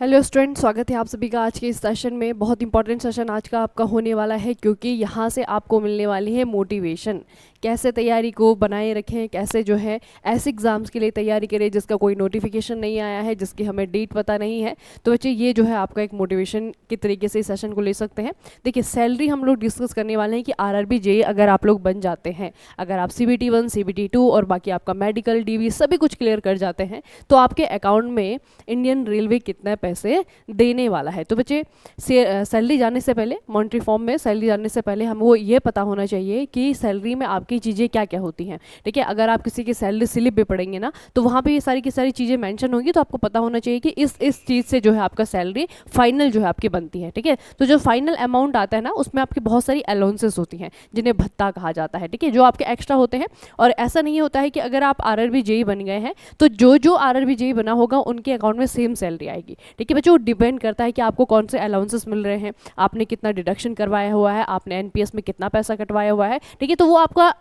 Hello student, स्वागत है आप सभी का आज के इस सेशन में। बहुत इंपॉर्टेंट सेशन आज का आपका होने वाला है, क्योंकि यहाँ से आपको मिलने वाली है मोटिवेशन। कैसे तैयारी को बनाए रखें, कैसे जो है ऐसे एग्ज़ाम्स के लिए तैयारी करें जिसका कोई नोटिफिकेशन नहीं आया है, जिसकी हमें डेट पता नहीं है। तो बच्चे ये जो है आपका एक मोटिवेशन के तरीके से इस सेशन को ले सकते हैं। देखिए, सैलरी हम लोग डिस्कस करने वाले हैं कि आरआरबी जेईई अगर आप लोग बन जाते हैं, अगर आप CBT 1 CBT 2 और बाकी आपका मेडिकल DV सभी कुछ क्लियर कर जाते हैं, तो आपके अकाउंट में इंडियन रेलवे कितना पैसे देने वाला है। तो बच्चे सैलरी जानने से पहले, मॉनेटरी फॉर्म में सैलरी जानने से पहले हमको ये पता होना चाहिए कि सैलरी में आपकी चीज़ें क्या क्या होती हैं। ठीक है, अगर आप किसी की सैलरी स्लिप भी पढ़ेंगे ना, तो वहाँ पे ये सारी की सारी चीज़ें मेंशन होंगी, तो आपको पता होना चाहिए कि इस चीज़ से जो है आपका सैलरी फाइनल जो है आपकी बनती है। ठीक है, तो जो फाइनल अमाउंट आता है ना, उसमें आपकी बहुत सारी अलाउंसेस होती हैं जिन्हें भत्ता कहा जाता है। ठीक है, जो आपके एक्स्ट्रा होते हैं। और ऐसा नहीं होता है कि अगर आप आरआरबी जेईई बन गए हैं तो जो आरआरबी जेईई बना होगा उनके अकाउंट में सेम सैलरी आएगी। ठीक है बच्चों, डिपेंड करता है कि आपको कौन से अलाउंसेस मिल रहे हैं, आपने कितना डिडक्शन करवाया हुआ है, आपने एनपीएस में कितना पैसा कटवाया हुआ है। ठीक है, तो वो आपका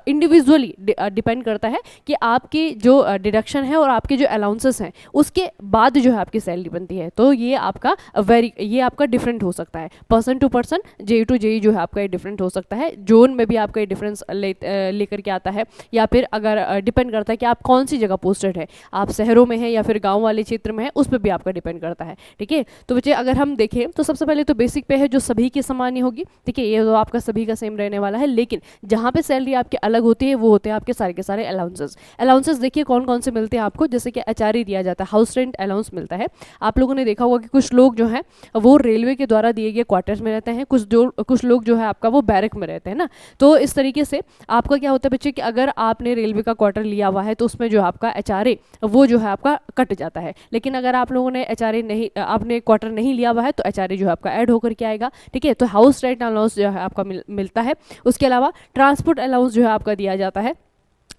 इंडिविजुअली डिपेंड करता है कि आपकी जो डिडक्शन है और आपके जो अलाउंसेस हैं उसके बाद जो है आपकी सैलरी बनती है। तो ये आपका डिफरेंट हो सकता है, person to person, JE to JE जो है आपका ये डिफरेंट हो सकता है। जोन में भी आपका ये डिफरेंस लेकर के आता है, या फिर अगर डिपेंड करता है कि आप कौन सी जगह पोस्टेड है, आप शहरों में हैं या फिर गाँव वाले क्षेत्र में है, उस पर भी आपका डिपेंड करता है। ठीक है, तो बच्चे अगर हम देखें तो सबसे पहले तो बेसिक पे है जो सभी की सामान्य होगी। ठीक है, ये तो आपका सभी का सेम रहने वाला है, लेकिन जहाँ पे सैलरी आपकी अलग होती है वो होते हैं आपके सारे के सारे अलाउंसेस देखिए कौन कौन से मिलते हैं आपको। जैसे कि एचआरए दिया जाता है, हाउस रेंट अलाउंस मिलता है। आप लोगों ने देखा होगा कि कुछ लोग जो हैं वो रेलवे के द्वारा दिए गए क्वार्टर्स में रहते हैं, कुछ लोग जो है आपका वो बैरक में रहते हैं ना। तो इस तरीके से आपका क्या होता है बच्चे कि अगर आपने रेलवे का क्वार्टर लिया हुआ है तो उसमें जो आपका एचआरए वो जो है आपका कट जाता है। लेकिन अगर आप लोगों ने एचआरए नहीं, आपने क्वार्टर नहीं लिया हुआ है, तो एचआरए जो है आपका ऐड होकर के आएगा। ठीक है, तो हाउस रेंट अलाउंस जो है आपका मिलता है। उसके अलावा ट्रांसपोर्ट अलाउंस जो है आपका दिया जाता है।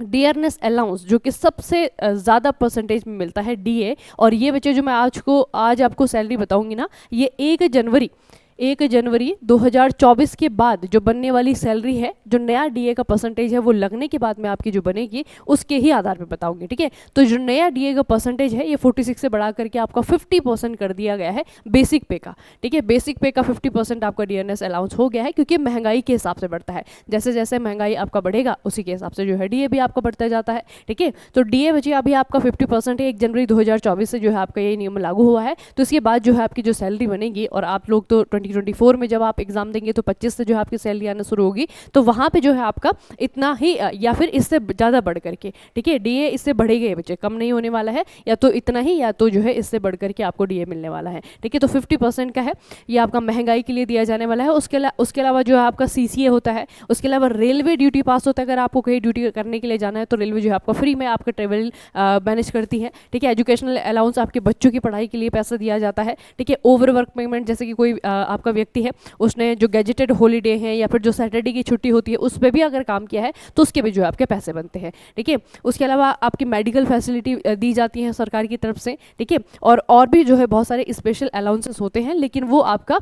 डियरनेस अलाउंस जो कि सबसे ज़्यादा परसेंटेज में मिलता है, DA। और ये बच्चे जो मैं आज आपको सैलरी बताऊंगी ना, ये 1 जनवरी 2024 के बाद जो बनने वाली सैलरी है, जो नया DA का परसेंटेज है वो लगने के बाद में आपकी जो बनेगी उसके ही आधार पे बताऊंगी। ठीक है, तो जो नया DA का परसेंटेज है ये 46 से बढ़ा करके आपका 50% कर दिया गया है बेसिक पे का। ठीक है, बेसिक पे का 50% आपका डियरनेस अलाउंस हो गया है, क्योंकि महंगाई के हिसाब से बढ़ता है। जैसे जैसे महंगाई आपका बढ़ेगा उसी के हिसाब से जो है DA भी आपका बढ़ता जाता है। ठीक है, तो DA बचे अभी आपका 50% है। 1 जनवरी 2024 से जो है आपका ये नियम लागू हुआ है। तो इसके बाद जो है आपकी जो सैलरी बनेगी, और आप लोग तो 2024 में जब आप एग्जाम देंगे तो 25 से जो है आपकी सैलरी आना शुरू होगी, तो वहाँ पे जो है आपका इतना ही या फिर इससे ज़्यादा बढ़ करके, ठीक है, DA इससे बढ़ेगा ये बच्चे, कम नहीं होने वाला है। या तो इतना ही, या तो जो है इससे बढ़ करके आपको DA मिलने वाला है। ठीक है, तो 50% का है, ये आपका महंगाई के लिए दिया जाने वाला है। उसके अलावा जो है आपका CCA होता है। उसके अलावा रेलवे ड्यूटी पास होता है। अगर आपको कहीं ड्यूटी करने के लिए जाना है तो रेलवे जो है आपका फ्री में आपका ट्रेवल मैनेज करती है। ठीक है, एजुकेशनल अलाउंस आपके बच्चों की पढ़ाई के लिए पैसा दिया जाता है। ठीक है, ओवर वर्क पेमेंट, जैसे कि कोई आपका व्यक्ति है, उसने जो गैजेटेड हॉलीडे है या फिर जो सैटरडे की छुट्टी होती है उस पर भी अगर काम किया है तो उसके भी जो है आपके पैसे बनते हैं। ठीक है, उसके अलावा आपकी मेडिकल फैसिलिटी दी जाती है सरकार की तरफ से। ठीक है, और भी जो है बहुत सारे स्पेशल अलाउंसेस होते हैं, लेकिन वो आपका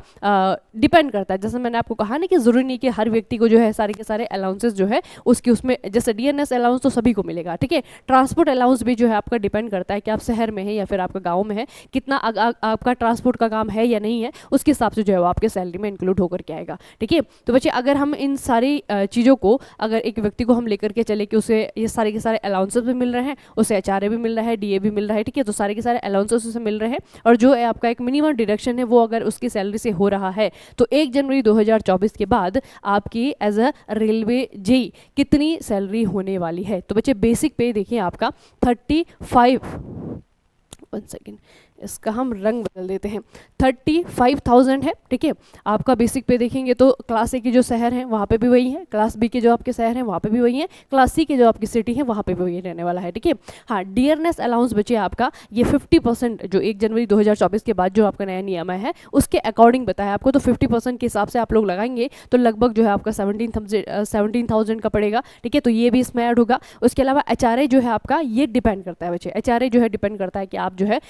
डिपेंड करता है। जैसे मैंने आपको कहा ना कि ज़रूरी नहीं कि हर व्यक्ति को जो है सारे के सारे अलाउंसेस जो है उसमें जैसे DNS अलाउंस तो सभी को मिलेगा। ठीक है, ट्रांसपोर्ट अलाउंस भी जो है आपका डिपेंड करता है कि आप शहर में हैं या फिर आपका गाँव में है, कितना आपका ट्रांसपोर्ट का काम है या नहीं है, उसके हिसाब से जो है वो आपके सैलरी में इंक्लूड होकर के आएगा। ठीक है, तो बच्चे अगर हम इन सारी चीज़ों को, अगर एक व्यक्ति को हम लेकर के चले कि उसे ये सारे के सारे अलाउंसेस भी मिल रहे हैं, उसे HRA भी मिल रहा है, DA भी मिल रहा है। ठीक है, तो सारे के सारे अलाउंसेस उसे मिल रहे हैं, और जो है आपका एक मिनिमम डिडक्शन है वो अगर उसकी सैलरी से हो रहा है, तो 1 जनवरी 2024 के बाद आपकी एज अ रेलवे जेईई कितनी सैलरी होने वाली है। तो बच्चे बेसिक पे देखिए आपका 35, 1 सेकेंड, इसका हम रंग बदल देते हैं, 35,000 है। ठीक है, आपका बेसिक पे देखेंगे तो क्लास A के जो शहर हैं वहाँ पे भी वही है, क्लास B के जो आपके शहर हैं वहाँ पे भी वही है, क्लास C के जो आपकी सिटी है वहाँ पे भी वही रहने वाला है। ठीक है, हाँ, डियरनेस अलाउंस बचे आपका ये 50% जो 1 जनवरी 2024 के बाद जो आपका नया नियम है उसके अकॉर्डिंग बताया आपको। तो 50% के हिसाब से आप लोग लगाएंगे तो लगभग जो है आपका 17,000 का पड़ेगा। ठीक है, तो ये भी इसमें ऐड होगा। उसके अलावा HRA जो है आपका ये डिपेंड करता है बच्चे, HRA जो है डिपेंड करता है कि आप जो है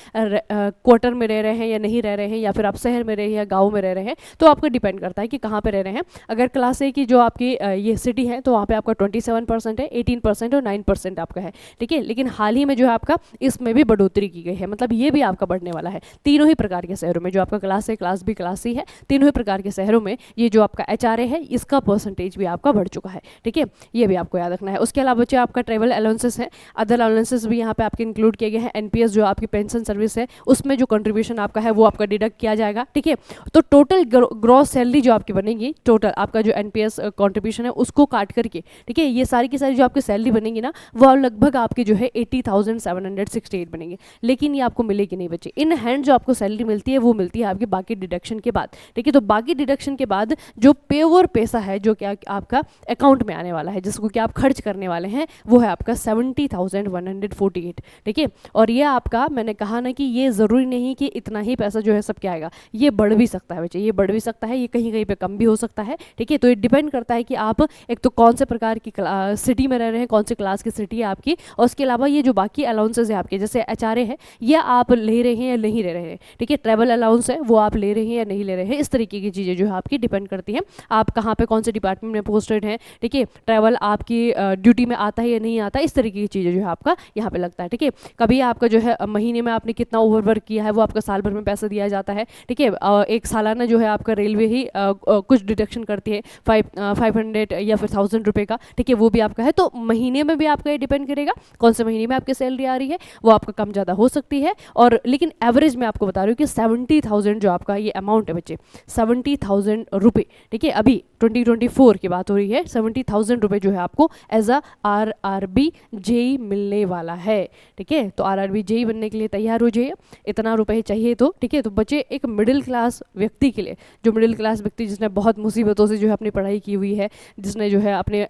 क्वार्टर में रह रहे हैं या नहीं रह रहे हैं, या फिर आप शहर में रहे हैं या गाँव में रह रहे हैं, तो आपको डिपेंड करता है कि कहाँ पर रह रहे हैं। अगर क्लास ए की जो आपकी ये सिटी है तो वहाँ पे आपका 27% है, 18% और 9% आपका है, ठीक है। लेकिन हाल ही में जो है आपका इसमें भी बढ़ोतरी की गई है, मतलब ये भी आपका बढ़ने वाला है तीनों ही प्रकार के शहरों में। जो आपका class A, class B, class C है, तीनों ही प्रकार के शहरों में ये जो आपका HRA है इसका परसेंटेज भी आपका बढ़ चुका है, ठीक है। ये भी आपको याद रखना है। उसके अलावा बच्चे आपका ट्रेवल अलाउंसेस है, अदर अलाउंसेस भी यहाँ पे आपके इंक्लूड किए गए हैं। NPS जो आपकी पेंशन सर्विस है उसमें जो कंट्रीब्यूशन आपका है वो आपका डिडक्ट किया जाएगा, ठीक है। तो टोटल ग्रॉस सैलरी जो आपकी बनेगी, टोटल आपका जो NPS कंट्रीब्यूशन है उसको काट करके, ठीक है, ये सारी की सारी जो आपकी सैलरी बनेगी ना वो लगभग आपकी जो है 80,768 बनेंगे। लेकिन ये आपको मिलेगी नहीं बच्चे, इन हैंड जो आपको सैलरी मिलती है वो मिलती है आपकी बाकी डिडक्शन के बाद, ठीक है। तो बाकी डिडक्शन के बाद जो पे ओवर पैसा है जो क्या आपका अकाउंट में आने वाला है, जिसको कि आप खर्च करने वाले हैं, वो है आपका 70,148, ठीक है। और ये आपका, मैंने कहा ना कि ये ज़रूरी नहीं कि इतना ही पैसा जो है सब क्या आएगा, ये बढ़ भी सकता है बच्चे, ये बढ़ भी सकता है, ये कहीं कहीं पे कम भी हो सकता है, ठीक है। तो ये डिपेंड करता है कि आप एक तो कौन से प्रकार की सिटी में रह रहे हैं, कौन से क्लास की सिटी है आपकी, और उसके अलावा ये जो बाकी अलाउंसेस है आपके, जैसे HRA है, ये आप ले रहे हैं या नहीं ले रहे हैं, ठीक है। ट्रैवल अलाउंस है वो आप ले रहे हैं या नहीं ले रहे हैं, इस तरीके की चीज़ें जो है आपकी डिपेंड करती हैं आप कहाँ पे कौन से डिपार्टमेंट में पोस्टेड हैं, ठीक है। ट्रैवल आपकी ड्यूटी में आता है या नहीं आता, इस तरीके की चीज़ें जो है आपका यहाँ पे लगता है, ठीक है। कभी आपका जो है महीने में आपने कितना ओवरवर्क किया है वो आपका साल भर में पैसा दिया जाता है, ठीक है। एक सालाना जो है आपका रेलवे ही कुछ डिडक्शन करती है 500 या फिर 1000 रुपये का, ठीक है, वो भी आपका है। तो महीने में भी आपका ये डिपेंड करेगा कौन से महीने में आपकी सैलरी आ रही है, वो आपका कम ज़्यादा हो सकती है। और लेकिन एवरेज में आपको बता रही हूँ कि 70,000 जो आपका ये अमाउंट है बच्चे, 70,000 रुपये, ठीक है, अभी 2024 की बात हो रही है, 70,000 रुपये जो है आपको एज अ RRB JEE मिलने वाला है, ठीक है। तो RRB JEE बनने के लिए तैयार हो जाइए, इतना रुपये चाहिए तो, ठीक है। तो बच्चे एक मिडिल क्लास व्यक्ति के लिए, जो मिडिल क्लास व्यक्ति जिसने बहुत मुसीबतों से जो है अपनी पढ़ाई की हुई है, जिसने जो है अपने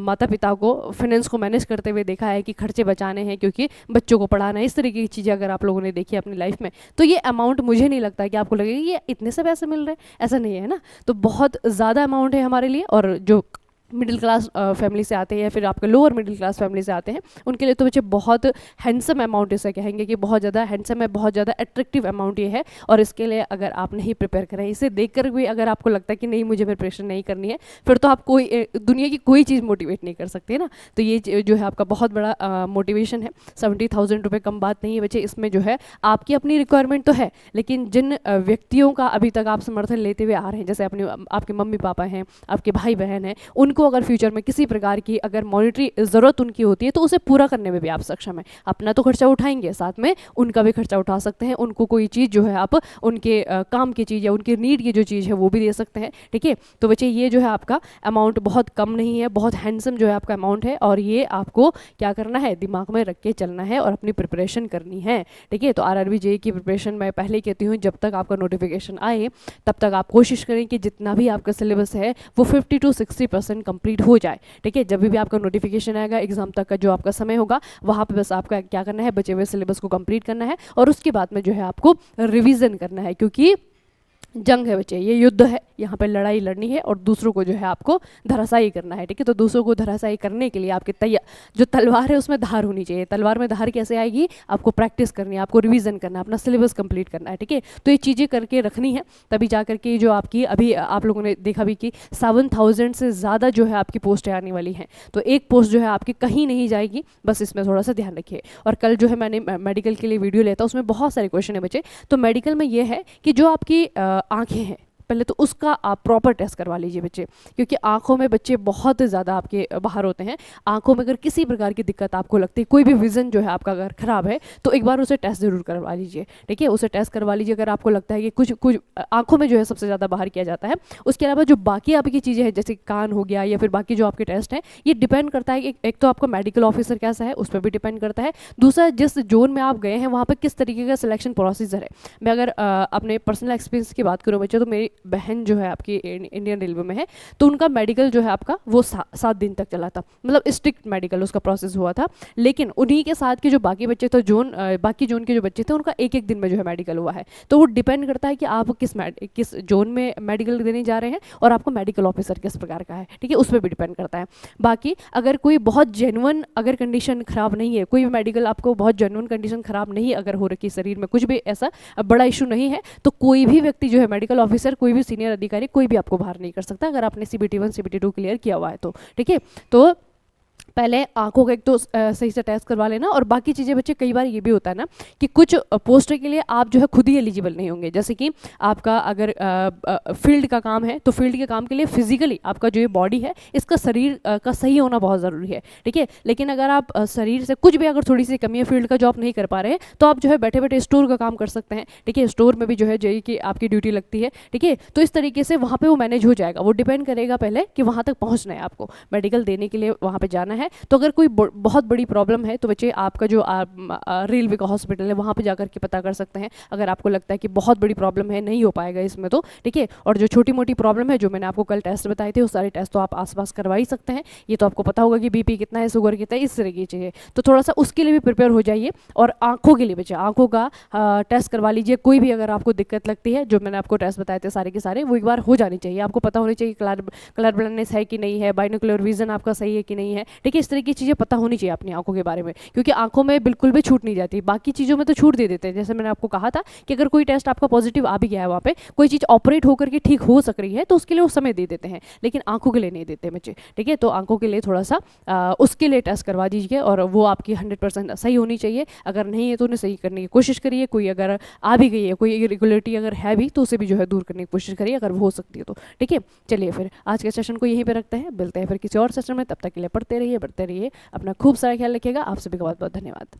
माता पिता को फाइनेंस को मैनेज करते हुए देखा है कि खर्चे बचाने हैं क्योंकि बच्चों को पढ़ाना है, इस तरीके की चीज़ें अगर आप लोगों ने देखी अपनी लाइफ में, तो ये अमाउंट मुझे नहीं लगता कि आपको लगेगा ये इतने से पैसे मिल रहे हैं, ऐसा नहीं है ना। तो बहुत ज़्यादा अमाउंट है हमारे लिए, और जो मिडिल क्लास फैमिली से आते हैं या फिर आपके लोअर मिडिल क्लास फैमिली से आते हैं उनके लिए तो बच्चे बहुत हैंडसम अमाउंट इसे कहेंगे कि बहुत ज़्यादा हैंडसम है, बहुत ज़्यादा अट्रैक्टिव अमाउंट ये है। और इसके लिए अगर आप नहीं प्रिपेयर करें, इसे देखकर भी अगर आपको लगता है कि नहीं मुझे प्रिपरेशन नहीं करनी है, फिर तो आप कोई दुनिया की कोई चीज़ मोटिवेट नहीं कर सकते ना। तो ये जो है आपका बहुत बड़ा मोटिवेशन है। 70,000 रुपये कम बात नहीं है बच्चे, इसमें जो है आपकी अपनी रिक्वायरमेंट तो है, लेकिन जिन व्यक्तियों का अभी तक आप समर्थन लेते हुए आ रहे हैं, जैसे अपने आपके मम्मी पापा हैं, आपके भाई बहन हैं, उनको अगर फ्यूचर में किसी प्रकार की अगर मॉनिटरी ज़रूरत उनकी होती है तो उसे पूरा करने में भी आप सक्षम हैं। अपना तो खर्चा उठाएंगे, साथ में उनका भी खर्चा उठा सकते हैं, उनको कोई चीज़ जो है आप उनके काम की चीज़ या उनकी नीड की जो चीज़ है वो भी दे सकते हैं, ठीक है। तो बच्चे ये जो है आपका अमाउंट बहुत कम नहीं है, बहुत हैंडसम जो है आपका अमाउंट है, और ये आपको क्या करना है, दिमाग में रख के चलना है और अपनी प्रिपरेशन करनी है, ठीक है। तो RRB JEE की प्रिपरेशन मैं पहले ही कहती हूँ, जब तक आपका नोटिफिकेशन आए तब तक आप कोशिश करें कि जितना भी आपका सिलेबस है वो 50 to 60% कंप्लीट हो जाए, ठीक है। जब भी आपका नोटिफिकेशन आएगा, एग्जाम तक का जो आपका समय होगा, वहाँ पे बस आपका क्या करना है, बचे हुए सिलेबस को कंप्लीट करना है, और उसके बाद में जो है आपको रिवीजन करना है, क्योंकि जंग है बच्चे, ये युद्ध है, यहाँ पे लड़ाई लड़नी है और दूसरों को जो है आपको धराशायी करना है, ठीक है। तो दूसरों को धराशायी करने के लिए आपके जो तलवार है उसमें धार होनी चाहिए। तलवार में धार कैसे आएगी, आपको प्रैक्टिस करनी है, आपको रिवीजन करना है, अपना सिलेबस कंप्लीट करना है, ठीक है। तो ये चीज़ें करके रखनी है, तभी जा करके जो आपकी अभी आप लोगों ने देखा भी कि 7,000 से ज़्यादा जो है आपकी पोस्टें आने वाली हैं। तो एक पोस्ट जो है आपकी कहीं नहीं जाएगी, बस इसमें थोड़ा सा ध्यान रखिए। और कल जो है मैंने मेडिकल के लिए वीडियो लेता, उसमें बहुत सारे क्वेश्चन है बच्चे। तो मेडिकल में ये है कि जो आपकी आँखें हैं, पहले तो उसका आप प्रॉपर टेस्ट करवा लीजिए बच्चे, क्योंकि आंखों में बच्चे बहुत ज़्यादा आपके बाहर होते हैं। आंखों में अगर किसी प्रकार की दिक्कत आपको लगती है, कोई भी विज़न जो है आपका अगर ख़राब है, तो एक बार उसे टेस्ट ज़रूर करवा लीजिए, ठीक है। उसे टेस्ट करवा लीजिए अगर आपको लगता है कि कुछ आंखों में जो है सबसे ज़्यादा बाहर किया जाता है। उसके अलावा जो बाकी आपकी चीज़ें हैं, जैसे कान हो गया या फिर बाकी जो आपके टेस्ट हैं, ये डिपेंड करता है कि एक तो आपका मेडिकल ऑफिसर कैसा है, उस पर भी डिपेंड करता है। दूसरा, जिस जोन में आप गए हैं वहाँ पर किस तरीके का सिलेक्शन प्रोसीजर है। मैं अगर अपने पर्सनल एक्सपीरियंस की बात करूँ बच्चे, तो मेरी बहन जो है आपकी इंडियन रेलवे में है, तो उनका मेडिकल जो है आपका वो 7 दिन तक चला था, मतलब स्ट्रिक्ट मेडिकल उसका प्रोसेस हुआ था। लेकिन उन्हीं के साथ के जो बाकी बच्चे थे, बाकी जोन के जो बच्चे थे, उनका एक एक दिन में जो है मेडिकल हुआ है। तो वो डिपेंड करता है कि आप किस जोन में मेडिकल देने जा रहे हैं और आपका मेडिकल ऑफिसर किस प्रकार का है, ठीक है, उस पर भी डिपेंड करता है। बाकी अगर कोई बहुत जेन्युइन अगर कंडीशन खराब नहीं है, कोई भी मेडिकल आपको बहुत जेन्युइन कंडीशन खराब नहीं अगर हो रखी, शरीर में कुछ भी ऐसा बड़ा इशू नहीं है, तो कोई भी व्यक्ति जो है मेडिकल ऑफिसर, कोई भी सीनियर अधिकारी, कोई भी आपको बाहर नहीं कर सकता अगर आपने CBT 1 CBT 2 क्लियर किया हुआ है तो, ठीक है। तो पहले आंखों का एक तो सही से टेस्ट करवा लेना। और बाकी चीज़ें बच्चे, कई बार ये भी होता है ना कि कुछ पोस्ट के लिए आप जो है खुद ही एलिजिबल नहीं होंगे। जैसे कि आपका अगर फील्ड का काम है, तो फील्ड के काम के लिए फिजिकली आपका जो ये बॉडी है, इसका शरीर का सही होना बहुत ज़रूरी है, ठीक है। लेकिन अगर आप शरीर से कुछ भी अगर थोड़ी सी कमी है, फील्ड का जॉब नहीं कर पा रहे हैं, तो आप जो है बैठे बैठे स्टोर का काम कर सकते हैं, ठीक है। स्टोर में भी जो है जेई की आपकी ड्यूटी लगती है, ठीक है। तो इस तरीके से वहाँ पर वो मैनेज हो जाएगा। वो डिपेंड करेगा पहले कि वहाँ तक पहुँचना है, आपको मेडिकल देने के लिए वहाँ पर जाना है। तो अगर कोई बहुत बड़ी प्रॉब्लम है, तो बच्चे आपका जो रेलवे का हॉस्पिटल है वहाँ पे जाकर के पता कर सकते हैं। अगर आपको लगता है कि बहुत बड़ी प्रॉब्लम है, नहीं हो पाएगा इसमें, तो ठीक है। और जो छोटी मोटी प्रॉब्लम है, जो मैंने आपको कल टेस्ट बताए थे, वो सारे टेस्ट तो आप आसपास करवा ही सकते हैं। ये तो आपको पता होगा कि BP कितना है, शुगर कितना है, इस तरह की चीज़ें, तो थोड़ा सा उसके लिए भी प्रिपेयर हो जाइए। और आंखों के लिए बच्चे आंखों का टेस्ट करवा लीजिए। कोई भी अगर आपको दिक्कत लगती है, जो मैंने आपको टेस्ट बताए थे सारे के सारे, वो एक बार हो जानी चाहिए। आपको पता होनी चाहिए कलर ब्लाइंडनेस है कि नहीं है, बाइनोकुलर विजन आपका सही है कि नहीं है, ठीक है। इस तरह की चीज़ें पता होनी चाहिए अपनी आंखों के बारे में, क्योंकि आंखों में बिल्कुल भी छूट नहीं जाती। बाकी चीज़ों में तो छूट दे देते हैं। जैसे मैंने आपको कहा था कि अगर कोई टेस्ट आपका पॉजिटिव आ भी गया है, वहाँ पे कोई चीज़ ऑपरेट होकर के ठीक हो सक रही है, तो उसके लिए वो समय दे देते हैं, लेकिन आंखों के लिए नहीं देते बच्चे, ठीक है। तो आंखों के लिए थोड़ा सा उसके लिए टेस्ट करवा दीजिए, और वो आपकी 100% सही होनी चाहिए। अगर नहीं है तो उन्हें सही करने की कोशिश करिए। कोई अगर आ भी गई है, कोई इरेगुलरिटी अगर है भी, तो उसे भी जो है दूर करने की कोशिश करिए, अगर वो हो सकती है तो, ठीक है। चलिए फिर आज के सेशन को यहीं पे रखते हैं, मिलते हैं फिर किसी और सेशन में। तब तक के लिए पढ़ते रहिए, बढ़ते रहिए, अपना खूब सारा ख्याल रखिएगा। आप सभी का बहुत बहुत धन्यवाद।